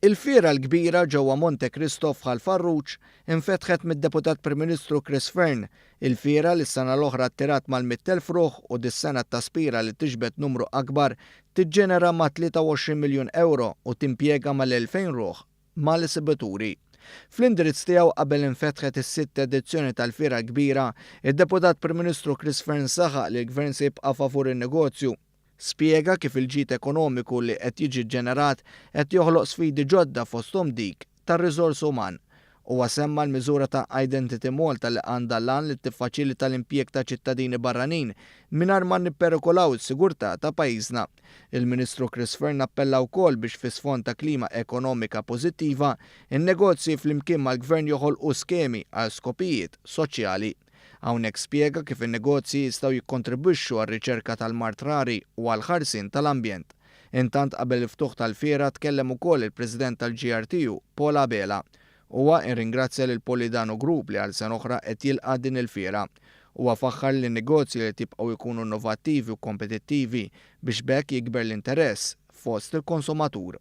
Il-Fiera L-Kbira ġewwa Monte Kristo f'Farruġ infetħet mid-Deputat Prim Ministru Chris Fern. Il-Fiera li s-sena l-oħra attirat mal-100,000 ruħ u dis-sena t-taspira li tixbet numru akbar tiġġenera ma' 23 miljun euro u timpjega mal-2000 ruħ mal-esebituri. Fl-indirizz tiegħu qabel infetħet is-sitt edizzjoni tal-Fiera L-Kbira, id-Deputat Prim Ministru Chris Fern saħaq li l-Gvern se jibqa' favur in-negozju. Spjega kif il-ġid ekonomiku li qed jiġi ġġenerat qed joħloq sfidi ġodda fosthom dik tar-riżors uman. Huwa semma l-miżura ta' Identity Malta li għandha lan li tiffaċilita l-impjieg ta' ċittadini barranin mingħajr ma nipperikolaw is-sigurtà ta' pajjiżna. Il-Ministru Chris Fern appella wkoll biex fi sfond ta' klima ekonomika pożittiva in-negozji flimkien mal-Gvern joħolqu skemi għal skopijiet soċjali. Hawnhekk spjega kif in-negozji jistgħu jikkontribwixxu għar-riċerka tal-mart rari u għall-ħarsien tal-ambjent. Intant qabel il-ftuħ tal-Fiera tkellem ukoll il-President tal-GRTU, Paula Bela. Huwa irringrazzja lil Polidano Group li għal sena oħra qed jilqa' din il-Fiera. Huwa faħħar li n-negozji li tibqgħu jkunu innovattivi u kompetittivi biex bekk jikber l-interess fost il-konsumatur.